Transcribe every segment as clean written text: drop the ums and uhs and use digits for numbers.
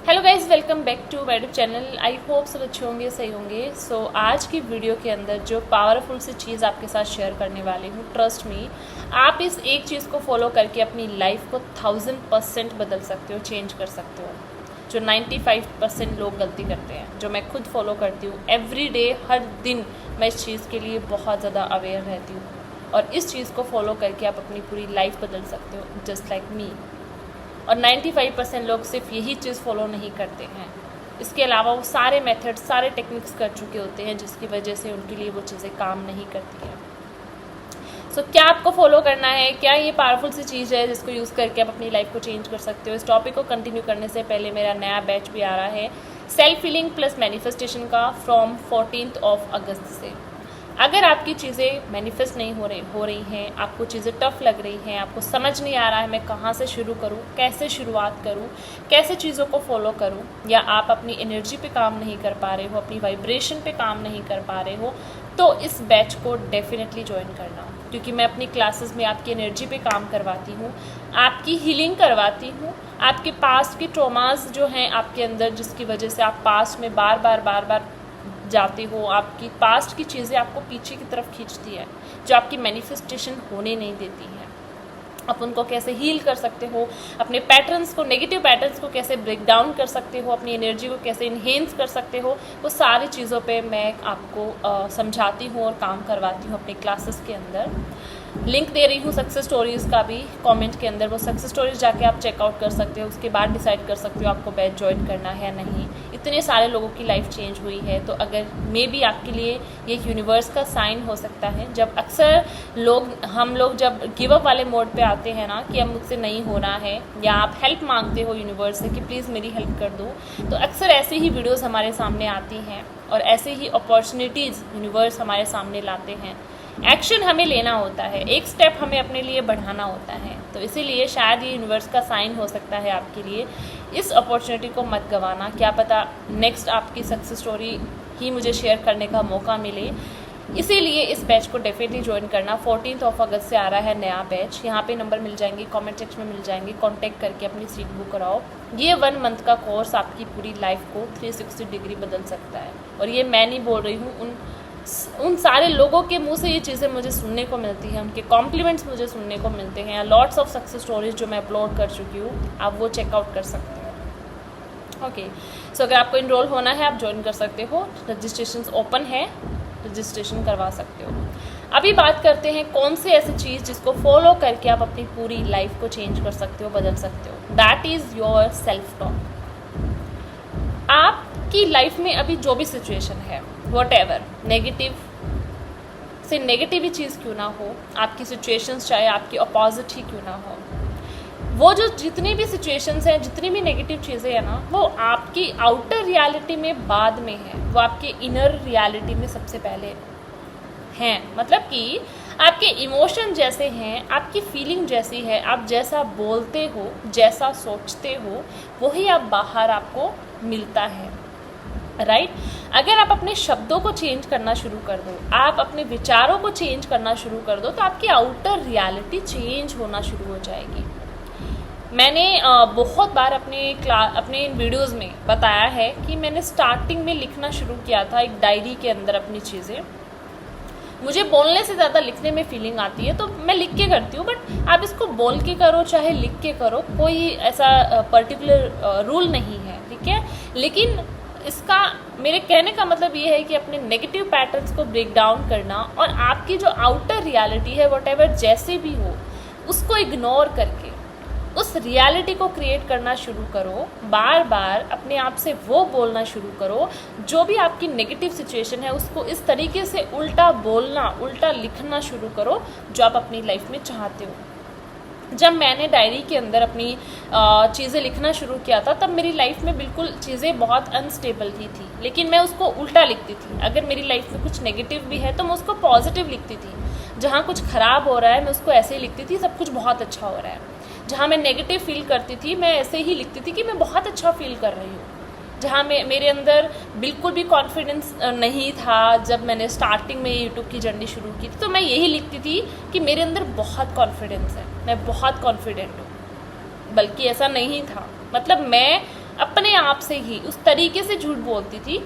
Hello guys, welcome back to my YouTube channel. I hope सब अच्छे होंगे, सही होंगे। सो आज की वीडियो के अंदर जो पावरफुल सी चीज़ आपके साथ शेयर करने वाली हूँ, ट्रस्ट मी, आप इस एक चीज़ को फॉलो करके अपनी लाइफ को 1000% बदल सकते हो, चेंज कर सकते हो। जो 95% लोग गलती करते हैं, जो मैं खुद फॉलो करती हूँ एवरी डे, हर दिन मैं इस चीज़ के लिए बहुत ज़्यादा अवेयर रहती हूँ और इस चीज़ को फॉलो करके आप अपनी पूरी लाइफ बदल सकते हो, जस्ट लाइक मी। और 95% लोग सिर्फ यही चीज़ फॉलो नहीं करते हैं, इसके अलावा वो सारे मेथड्स, सारे टेक्निक्स कर चुके होते हैं जिसकी वजह से उनके लिए वो चीज़ें काम नहीं करती हैं। सो क्या आपको फॉलो करना है? क्या ये पावरफुल सी चीज़ है जिसको यूज़ करके आप अपनी लाइफ को चेंज कर सकते हो? इस टॉपिक को कंटिन्यू करने से पहले मेरा नया बैच भी आ रहा है, सेल्फ हीलिंग प्लस मैनिफेस्टेशन का, फ्रॉम 14 अगस्त से। अगर आपकी चीज़ें मैनिफेस्ट नहीं हो रही हैं, आपको चीज़ें टफ लग रही हैं, आपको समझ नहीं आ रहा है मैं कहाँ से शुरू करूँ, कैसे शुरुआत करूँ, कैसे चीज़ों को फॉलो करूँ, या आप अपनी एनर्जी पे काम नहीं कर पा रहे हो, अपनी वाइब्रेशन पे काम नहीं कर पा रहे हो, तो इस बैच को डेफिनेटली ज्वाइन करना, क्योंकि मैं अपनी क्लासेस में आपकी एनर्जी पे काम करवाती हूँ, आपकी हीलिंग करवाती हूँ, आपके पास्ट के ट्रॉमास जो हैं आपके अंदर, जिसकी वजह से आप पास्ट में बार बार जाते हो, आपकी पास्ट की चीज़ें आपको पीछे की तरफ खींचती है, जो आपकी मैनिफेस्टेशन होने नहीं देती है। आप उनको कैसे हील कर सकते हो, अपने पैटर्न्स को, नेगेटिव पैटर्न्स को कैसे ब्रेक डाउन कर सकते हो, अपनी एनर्जी को कैसे इन्हेंस कर सकते हो, वो सारी चीज़ों पे मैं आपको समझाती हूँ और काम करवाती हूँ अपने क्लासेस के अंदर। लिंक दे रही हूँ सक्सेस स्टोरीज़ का भी कमेंट के अंदर, वो सक्सेस स्टोरीज जाके आप चेकआउट कर सकते हो, उसके बाद डिसाइड कर सकते हो आपको बैच ज्वाइन करना है या नहीं। इतने सारे लोगों की लाइफ चेंज हुई है, तो अगर मे बी आपके लिए ये यूनिवर्स का साइन हो सकता है। जब अक्सर हम लोग जब गिव अप वाले मोड पे आते हैं ना, कि अब मुझसे नहीं हो रहा है, या आप हेल्प मांगते हो यूनिवर्स से कि प्लीज़ मेरी हेल्प कर दो, तो अक्सर ऐसे ही वीडियोज़ हमारे सामने आती हैं और ऐसे ही अपॉर्चुनिटीज़ यूनिवर्स हमारे सामने लाते हैं। एक्शन हमें लेना होता है, एक स्टेप हमें अपने लिए बढ़ाना होता है, तो इसीलिए शायद ये यूनिवर्स का साइन हो सकता है आपके लिए। इस अपॉर्चुनिटी को मत गंवाना, क्या पता नेक्स्ट आपकी सक्सेस स्टोरी ही मुझे शेयर करने का मौका मिले। इसीलिए इस बैच को डेफिनेटली ज्वाइन करना। 14 अगस्त से आ रहा है नया बैच, यहाँ पे नंबर मिल जाएंगे, कमेंट सेक्शन में मिल जाएंगे, कांटेक्ट करके अपनी सीट बुक कराओ। ये 1 मंथ का कोर्स आपकी पूरी लाइफ को 360 डिग्री बदल सकता है, और ये मैं नहीं बोल रही हूँ, उन सारे लोगों के मुंह से ये चीज़ें मुझे सुनने को मिलती हैं, उनके कॉम्प्लीमेंट्स मुझे सुनने को मिलते हैं, लॉट्स ऑफ सक्सेस स्टोरीज जो मैं अपलोड कर चुकी हूँ, आप वो चेकआउट कर सकते हो। ओके, सो अगर आपको इनरोल होना है आप ज्वाइन कर सकते हो, रजिस्ट्रेशन ओपन है, रजिस्ट्रेशन करवा सकते हो। अभी बात करते हैं कौन सी ऐसी चीज़ जिसको फॉलो करके आप अपनी पूरी लाइफ को चेंज कर सकते हो, बदल सकते हो। That is your self talk. आपकी लाइफ में अभी जो भी सिचुएशन है, वॉट एवर, नेगेटिव से नेगेटिव ही चीज़ क्यों ना हो, आपकी सिचुएशंस चाहे आपकी अपोजिट ही क्यों ना हो, वो जो जितनी भी सिचुएशंस हैं, जितनी भी नेगेटिव चीज़ें हैं ना, वो आपकी आउटर रियलिटी में बाद में है, वो आपके इनर रियलिटी में सबसे पहले हैं। मतलब कि आपके इमोशन जैसे हैं, आपकी फीलिंग जैसी है, आप जैसा बोलते हो, जैसा सोचते हो, वही आप बाहर आपको मिलता है, राइट? अगर आप अपने शब्दों को चेंज करना शुरू कर दो, आप अपने विचारों को चेंज करना शुरू कर दो, तो आपकी आउटर रियलिटी चेंज होना शुरू हो जाएगी। मैंने बहुत बार अपने इन वीडियोज़ में बताया है कि मैंने स्टार्टिंग में लिखना शुरू किया था एक डायरी के अंदर अपनी चीज़ें। मुझे बोलने से ज़्यादा लिखने में फीलिंग आती है, तो मैं लिख के करती हूँ, बट आप इसको बोल के करो चाहे लिख के करो, कोई ऐसा पर्टिकुलर रूल नहीं है, ठीक है। लेकिन इसका मेरे कहने का मतलब ये है कि अपने नेगेटिव पैटर्न्स को ब्रेक डाउन करना, और आपकी जो आउटर रियलिटी है, व्हाटएवर जैसे भी हो, उसको इग्नोर करके उस रियलिटी को क्रिएट करना शुरू करो। बार बार अपने आप से वो बोलना शुरू करो, जो भी आपकी नेगेटिव सिचुएशन है उसको इस तरीके से उल्टा बोलना, उल्टा लिखना शुरू करो जो आप अपनी लाइफ में चाहते हो। जब मैंने डायरी के अंदर अपनी चीज़ें लिखना शुरू किया था, तब मेरी लाइफ में बिल्कुल चीज़ें बहुत अनस्टेबल ही थी, लेकिन मैं उसको उल्टा लिखती थी। अगर मेरी लाइफ में कुछ नेगेटिव भी है तो मैं उसको पॉजिटिव लिखती थी। जहाँ कुछ ख़राब हो रहा है मैं उसको ऐसे ही लिखती थी, सब कुछ बहुत अच्छा हो रहा है। जहाँ मैं नेगेटिव फील करती थी, मैं ऐसे ही लिखती थी कि मैं बहुत अच्छा फील कर रही हूँ। जहाँ मेरे अंदर बिल्कुल भी कॉन्फिडेंस नहीं था, जब मैंने स्टार्टिंग में यूट्यूब की जर्नी शुरू की थी, तो मैं यही लिखती थी कि मेरे अंदर बहुत कॉन्फिडेंस है, मैं बहुत कॉन्फिडेंट हूँ। बल्कि ऐसा नहीं था, मतलब मैं अपने आप से ही उस तरीके से झूठ बोलती थी,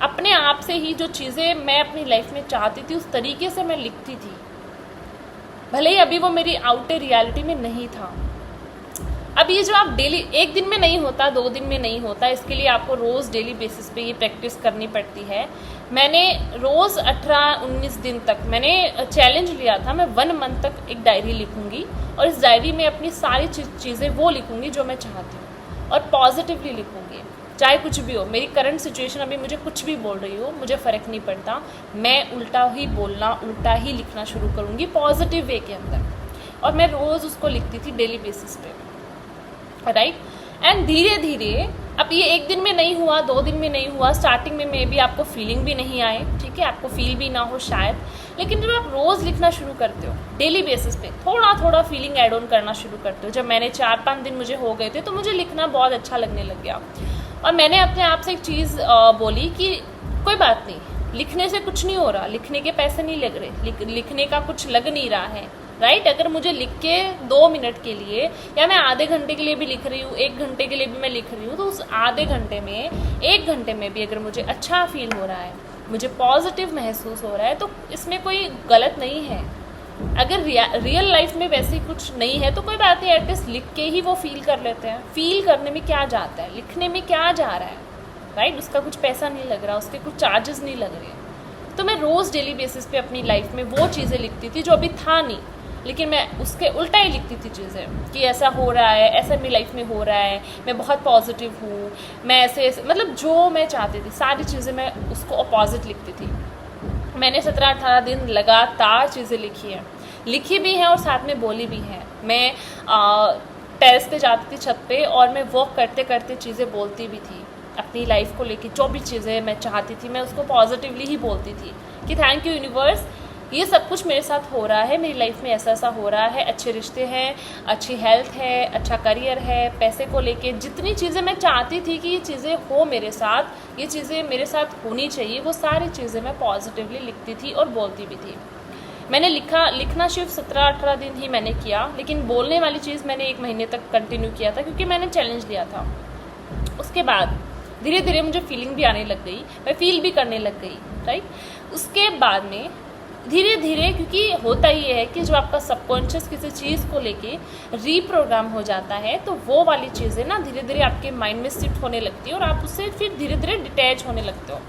अपने आप से ही जो चीज़ें मैं अपनी लाइफ में चाहती थी उस तरीके से मैं लिखती थी, भले ही अभी वो मेरी आउटर रियलिटी में नहीं था। अब ये जो आप डेली, एक दिन में नहीं होता, 2 दिन में नहीं होता, इसके लिए आपको रोज़ डेली बेसिस पे ये प्रैक्टिस करनी पड़ती है। मैंने रोज़ 18-19 दिन तक मैंने चैलेंज लिया था, मैं 1 मंथ तक एक डायरी लिखूंगी और इस डायरी में अपनी सारी चीज़ें वो लिखूंगी जो मैं चाहती हूँ और पॉजिटिवली लिखूंगी, चाहे कुछ भी हो। मेरी करंट सिचुएशन अभी मुझे कुछ भी बोल रही हो, मुझे फ़र्क नहीं पड़ता, मैं उल्टा ही बोलना, उल्टा ही लिखना शुरू करूँगी पॉजिटिव वे के अंदर। और मैं रोज़ उसको लिखती थी डेली बेसिस पे, राइट। एंड धीरे धीरे, अब ये 1 दिन में नहीं हुआ, 2 दिन में नहीं हुआ, स्टार्टिंग में मे बी आपको फीलिंग भी नहीं आए, ठीक है, आपको फील भी ना हो शायद, लेकिन जब आप रोज़ लिखना शुरू करते हो डेली बेसिस पे, थोड़ा थोड़ा फीलिंग ऐड ऑन करना शुरू करते हो। जब मैंने 4-5 दिन मुझे हो गए थे तो मुझे लिखना बहुत अच्छा लगने लग गया और मैंने अपने आप से एक चीज़ बोली कि कोई बात नहीं, लिखने से कुछ नहीं हो रहा, लिखने के पैसे नहीं लग रहे, लिखने का कुछ लग नहीं रहा है, राइट। अगर मुझे लिख के 2 मिनट के लिए या मैं आधे घंटे के लिए भी लिख रही हूँ, 1 घंटे के लिए भी मैं लिख रही हूँ, तो उस आधे घंटे में, 1 घंटे में भी अगर मुझे अच्छा फील हो रहा है, मुझे पॉजिटिव महसूस हो रहा है, तो इसमें कोई गलत नहीं है। अगर रियल लाइफ में वैसे कुछ नहीं है तो कोई बात नहीं, एटलीस्ट लिख के ही वो फील कर लेते हैं। फील करने में क्या जाता है, लिखने में क्या जा रहा है, राइट। उसका कुछ पैसा नहीं लग रहा, उसके कुछ चार्जेस नहीं लग रहे। तो मैं रोज़ डेली बेसिस पे अपनी लाइफ में वो चीज़ें लिखती थी जो अभी था नहीं, लेकिन मैं उसके उल्टा ही लिखती थी चीज़ें कि ऐसा हो रहा है, ऐसा मेरी लाइफ में हो रहा है, मैं बहुत पॉजिटिव हूँ, मैं ऐसे मतलब जो मैं चाहती थी सारी चीज़ें मैं उसको अपोजिट लिखती थी। मैंने 17-18 दिन लगातार चीज़ें लिखी भी हैं और साथ में बोली भी हैं। मैं टेरेस पे जाती थी, छत पे, और मैं वॉक करते करते चीज़ें बोलती भी थी अपनी लाइफ को लेके। जो भी चीज़ें मैं चाहती थी मैं उसको पॉजिटिवली ही बोलती थी कि थैंक यू यूनिवर्स, ये सब कुछ मेरे साथ हो रहा है, मेरी लाइफ में ऐसा ऐसा हो रहा है, अच्छे रिश्ते हैं, अच्छी हेल्थ है, अच्छा करियर है, पैसे को लेके जितनी चीज़ें मैं चाहती थी कि ये चीज़ें हो मेरे साथ, ये चीज़ें मेरे साथ होनी चाहिए, वो सारी चीज़ें मैं पॉजिटिवली लिखती थी और बोलती भी थी। मैंने लिखना सिर्फ 17-18 दिन ही मैंने किया, लेकिन बोलने वाली चीज़ मैंने 1 महीने तक कंटिन्यू किया था क्योंकि मैंने चैलेंज लिया था। उसके बाद धीरे धीरे मुझे फीलिंग भी आने लग गई, मैं फील भी करने लग गई, राइट। उसके बाद में धीरे धीरे, क्योंकि होता ये है कि जो आपका सबकॉन्शियस किसी चीज़ को लेके रीप्रोग्राम हो जाता है तो वो वाली चीज़ें ना धीरे धीरे आपके माइंड में शिफ्ट होने लगती है और आप उससे फिर धीरे धीरे डिटैच होने लगते हो।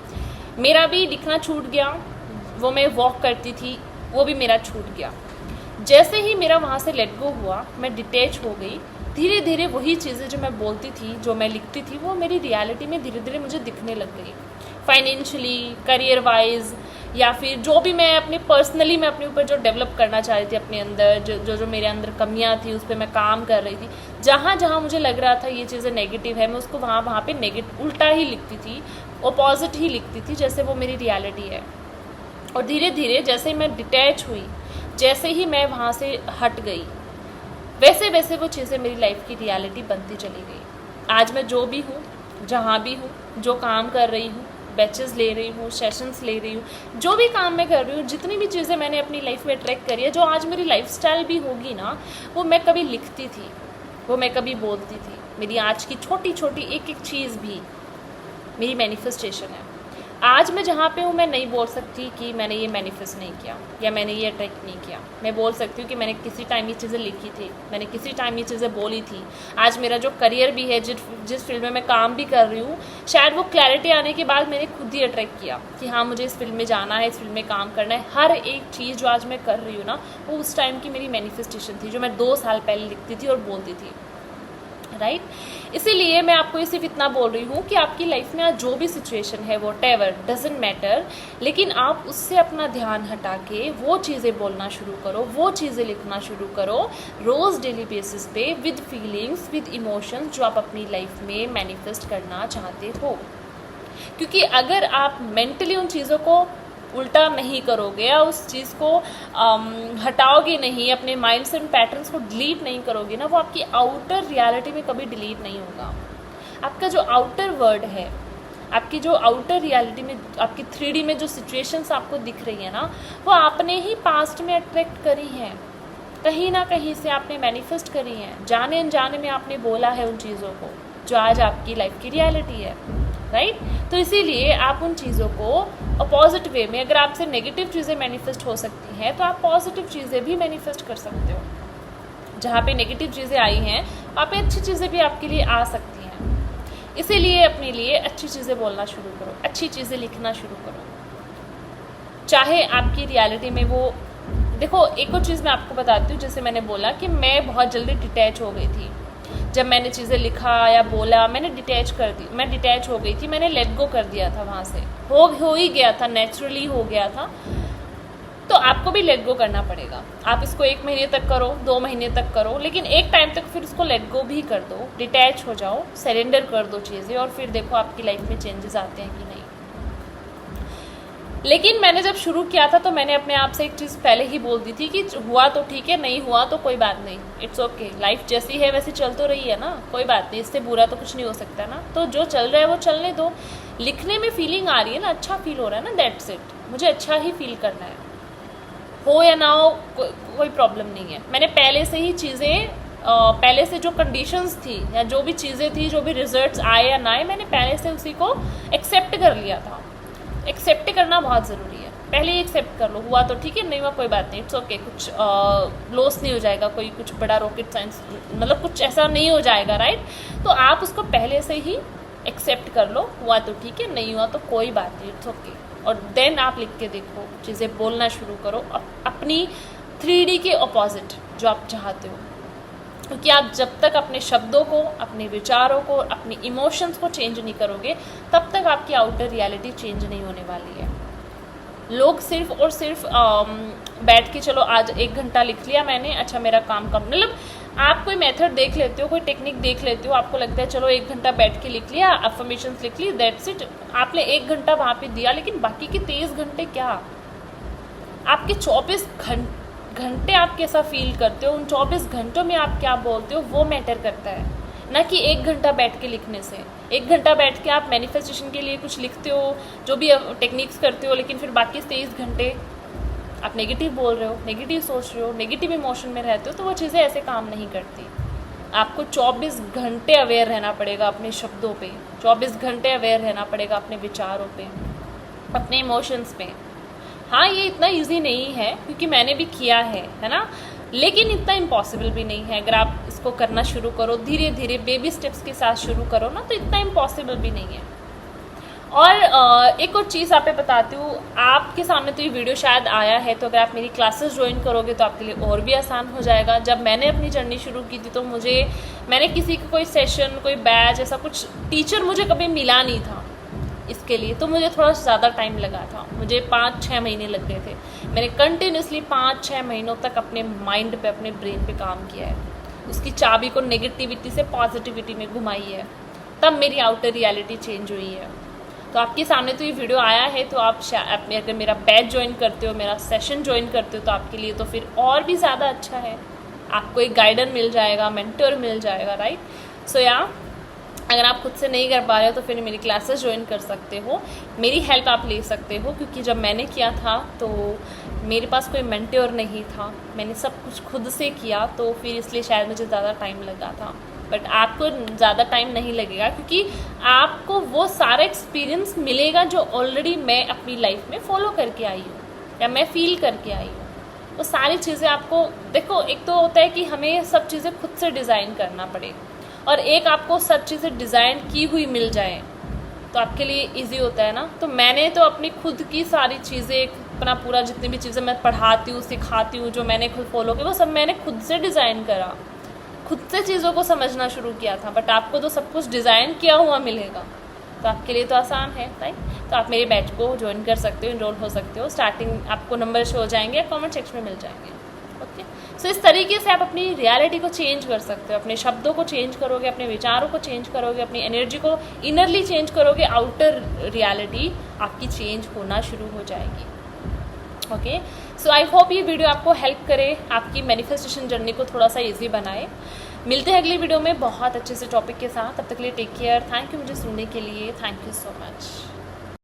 मेरा भी लिखना छूट गया, वो मैं वॉक करती थी वो भी मेरा छूट गया। जैसे ही मेरा वहाँ से लेट गो हुआ, मैं डिटैच हो गई, धीरे धीरे वही चीज़ें जो मैं बोलती थी, जो मैं लिखती थी, वो मेरी रियलिटी में धीरे धीरे मुझे दिखने लग गई। फाइनेंशियली, करियर वाइज, या फिर जो भी मैं अपनी पर्सनली मैं अपने ऊपर जो डेवलप करना चाह रही थी अपने अंदर, जो मेरे अंदर कमियां थी उस पर मैं काम कर रही थी। जहाँ जहाँ मुझे लग रहा था ये चीज़ें नेगेटिव है, मैं उसको वहाँ पे नेगेटिव उल्टा ही लिखती थी, अपोजिट ही लिखती थी जैसे वो मेरी रियलिटी है। और धीरे धीरे जैसे मैं डिटैच हुई, जैसे ही मैं वहाँ से हट गई, वैसे वैसे वो चीज़ें मेरी लाइफ की रियलिटी बनती चली गई। आज मैं जो भी हूँ, जहाँ भी हूँ, जो काम कर रही हूँ, बैचेस ले रही हूँ, सेशंस ले रही हूँ, जो भी काम मैं कर रही हूँ, जितनी भी चीज़ें मैंने अपनी लाइफ में ट्रैक करी है, जो आज मेरी लाइफस्टाइल भी होगी ना, वो मैं कभी लिखती थी, वो मैं कभी बोलती थी। मेरी आज की छोटी छोटी एक एक चीज़ भी मेरी मैनिफेस्टेशन है। आज मैं जहाँ पे हूँ मैं नहीं बोल सकती कि मैंने ये मैनिफेस्ट नहीं किया या मैंने ये अट्रैक्ट नहीं किया। मैं बोल सकती हूँ कि मैंने किसी टाइम ये चीज़ें लिखी थी, मैंने किसी टाइम ये चीज़ें बोली थी। आज मेरा जो करियर भी है, जिस फील्ड में मैं काम भी कर रही हूँ, शायद वो क्लैरिटी आने के बाद मैंने खुद ही अट्रैक्ट किया कि हाँ मुझे इस फील्ड में जाना है, इस फील्ड में काम करना है। हर एक चीज़ जो आज मैं कर रही हूँ ना, वो उस टाइम की मेरी मैनिफेस्टेशन थी, जो मैं 2 साल पहले लिखती थी और बोलती थी, राइट। इसीलिए मैं आपको ये सिर्फ इतना बोल रही हूँ कि आपकी लाइफ में आज जो भी सिचुएशन है, वो टेवर डजेंट मैटर, लेकिन आप उससे अपना ध्यान हटा के वो चीज़ें बोलना शुरू करो, वो चीज़ें लिखना शुरू करो रोज़ डेली बेसिस पे, विद फीलिंग्स, विद इमोशंस, जो आप अपनी लाइफ में मैनिफेस्ट करना चाहते हो। क्योंकि अगर आप मेंटली उन चीज़ों को उल्टा नहीं करोगे या उस चीज़ को हटाओगे नहीं, अपने माइंड से उन पैटर्न्स को डिलीट नहीं करोगे ना, वो आपकी आउटर रियलिटी में कभी डिलीट नहीं होगा। आपका जो आउटर वर्ल्ड है, आपकी जो आउटर रियलिटी में, आपकी 3D में जो सिचुएशंस आपको दिख रही है ना, वो आपने ही पास्ट में अट्रैक्ट करी हैं, कहीं ना कहीं से आपने मैनिफेस्ट करी हैं, जाने अनजाने में आपने बोला है उन चीज़ों को, जो आज आपकी लाइफ की रियलिटी है, राइट। तो इसीलिए आप उन चीज़ों को पॉजिटिव वे में, अगर आपसे नेगेटिव चीज़ें मैनिफेस्ट हो सकती हैं तो आप पॉजिटिव चीज़ें भी मैनिफेस्ट कर सकते हो। जहाँ पे नेगेटिव चीज़ें आई हैं वहाँ पे अच्छी चीज़ें भी आपके लिए आ सकती हैं। इसीलिए अपने लिए अच्छी चीज़ें बोलना शुरू करो, अच्छी चीज़ें लिखना शुरू करो, चाहे आपकी रियलिटी में वो। देखो एक और चीज़ मैं आपको बताती हूँ, जैसे मैंने बोला कि मैं बहुत जल्दी डिटैच हो गई थी। जब मैंने चीज़ें लिखा या बोला, मैं डिटैच हो गई थी, मैंने लेट गो कर दिया था वहाँ से, हो ही गया था, नेचुरली हो गया था। तो आपको भी लेट गो करना पड़ेगा। आप इसको 1 महीने तक करो, 2 महीने तक करो, लेकिन एक टाइम तक फिर उसको लेट गो भी कर दो, डिटैच हो जाओ, सरेंडर कर दो चीज़ें, और फिर देखो आपकी लाइफ में चेंजेस आते हैं कि नहीं। लेकिन मैंने जब शुरू किया था तो मैंने अपने आप से एक चीज़ पहले ही बोल दी थी कि हुआ तो ठीक है, नहीं हुआ तो कोई बात नहीं, इट्स ओके, लाइफ जैसी है वैसी चल तो रही है ना, कोई बात नहीं, इससे बुरा तो कुछ नहीं हो सकता ना, तो जो चल रहा है वो चलने दो। लिखने में फीलिंग आ रही है ना, अच्छा फील हो रहा है ना, दैट्स इट, मुझे अच्छा ही फील करना है, हो या ना हो कोई प्रॉब्लम नहीं है। मैंने पहले से ही चीज़ें, पहले से जो कंडीशंस थी या जो भी चीज़ें थी, जो भी रिजल्ट्स आए या ना आए, मैंने पहले से उसी को एक्सेप्ट कर लिया था। एक्सेप्ट करना बहुत ज़रूरी है, पहले ही एक्सेप्ट कर लो, हुआ तो ठीक है, नहीं हुआ कोई बात नहीं, इट्स ओके, कुछ लॉस नहीं हो जाएगा, कोई कुछ बड़ा रॉकेट साइंस मतलब कुछ ऐसा नहीं हो जाएगा, राइट। तो आप उसको पहले से ही एक्सेप्ट कर लो, हुआ तो ठीक है, नहीं हुआ तो कोई बात नहीं, इट्स ओके। और देन आप लिख के देखो, चीज़ें बोलना शुरू करो अपनी 3D के ऑपोजिट जो आप चाहते हो, क्योंकि आप जब तक अपने शब्दों को, अपने विचारों को, अपने इमोशंस को चेंज नहीं करोगे, तब तक आपकी आउटर रियलिटी चेंज नहीं होने वाली है। लोग सिर्फ और सिर्फ बैठ के चलो आज 1 घंटा लिख लिया मैंने, अच्छा मेरा काम कम, मतलब आप कोई मेथड देख लेते हो, कोई टेक्निक देख लेते हो, आपको लगता है चलो 1 घंटा बैठ के लिख लिया, अफर्मेशंस लिख ली, दैट्स इट, आपने 1 घंटा वहाँ पे दिया, लेकिन बाकी के 23 घंटे क्या, आपके 24 घंटे आप कैसा फील करते हो, उन 24 घंटों में आप क्या बोलते हो, वो मैटर करता है, ना कि 1 घंटा बैठ के लिखने से। 1 घंटा बैठ के आप मैनिफेस्टेशन के लिए कुछ लिखते हो, जो भी टेक्निक्स करते हो, लेकिन फिर बाकी 23 घंटे आप नेगेटिव बोल रहे हो, नेगेटिव सोच रहे हो, नेगेटिव इमोशन में रहते हो, तो वो चीज़ें ऐसे काम नहीं करती। आपको 24 घंटे अवेयर रहना पड़ेगा अपने शब्दों पे, 24 घंटे अवेयर रहना पड़ेगा अपने विचारों पे, अपने इमोशंस पे। हाँ, ये इतना इजी नहीं है, क्योंकि मैंने भी किया है ना, लेकिन इतना इम्पॉसिबल भी नहीं है। अगर आप इसको करना शुरू करो, धीरे धीरे बेबी स्टेप्स के साथ शुरू करो ना, तो इतना इम्पॉसिबल भी नहीं है। और एक और चीज़ आप पे बताती हूँ, आपके सामने तो ये वीडियो शायद आया है, तो अगर आप मेरी क्लासेस ज्वाइन करोगे तो आपके लिए और भी आसान हो जाएगा। जब मैंने अपनी जर्नी शुरू की थी तो मैंने किसी का कोई सेशन, कोई बैच, ऐसा कुछ टीचर मुझे कभी मिला नहीं था इसके लिए, तो मुझे थोड़ा ज़्यादा टाइम लगा था, मुझे 5-6 महीने लग गए थे। मैंने कंटिन्यूसली 5-6 महीनों तक अपने माइंड पे, अपने ब्रेन पे काम किया है, उसकी चाबी को नेगेटिविटी से पॉजिटिविटी में घुमाई है, तब मेरी आउटर रियलिटी चेंज हुई है। तो आपके सामने तो ये वीडियो आया है, तो आप अगर मेरा बैच ज्वाइन करते हो, मेरा सेशन ज्वाइन करते हो, तो आपके लिए तो फिर और भी ज़्यादा अच्छा है, आपको एक गाइडर मिल जाएगा, मेंटर मिल जाएगा, राइट। सो या अगर आप खुद से नहीं कर पा रहे हो तो फिर मेरी क्लासेस ज्वाइन कर सकते हो, मेरी हेल्प आप ले सकते हो, क्योंकि जब मैंने किया था तो मेरे पास कोई मेंटर नहीं था, मैंने सब कुछ खुद से किया, तो फिर इसलिए शायद मुझे ज़्यादा टाइम लगा था। बट आपको ज़्यादा टाइम नहीं लगेगा, क्योंकि आपको वो सारा एक्सपीरियंस मिलेगा जो ऑलरेडी मैं अपनी लाइफ में फॉलो करके आई हूँ या मैं फील करके आई हूँ। वो सारी चीज़ें आपको, देखो एक तो होता है कि हमें सब चीज़ें खुद से डिज़ाइन करना पड़े, और एक आपको सब चीज़ें डिज़ाइन की हुई मिल जाए तो आपके लिए इजी होता है ना। तो मैंने तो अपनी खुद की सारी चीज़ें, अपना पूरा जितनी भी चीज़ें मैं पढ़ाती हूँ, सिखाती हूँ, जो मैंने खुद फॉलो किया, वो सब मैंने खुद से डिज़ाइन करा, खुद से चीज़ों को समझना शुरू किया था। बट आपको तो सब कुछ डिज़ाइन किया हुआ मिलेगा, तो आपके लिए तो आसान है, राइट। तो आप मेरे बैच को ज्वाइन कर सकते हो, इनरोल हो सकते हो, स्टार्टिंग आपको नंबर शो हो जाएंगे, कमेंट सेक्शन में मिल जाएंगे, ओके। सो इस तरीके से आप अपनी रियलिटी को चेंज कर सकते हो, अपने शब्दों को चेंज करोगे, अपने विचारों को चेंज करोगे, अपनी एनर्जी को इनरली चेंज करोगे, आउटर रियलिटी आपकी चेंज होना शुरू हो जाएगी, ओके। सो आई होप ये वीडियो आपको हेल्प करे, आपकी मैनिफेस्टेशन जर्नी को थोड़ा सा ईजी बनाए। मिलते हैं अगली वीडियो में बहुत अच्छे से टॉपिक के साथ, तब तक के लिए टेक केयर, थैंक यू मुझे सुनने के लिए, थैंक यू सो मच।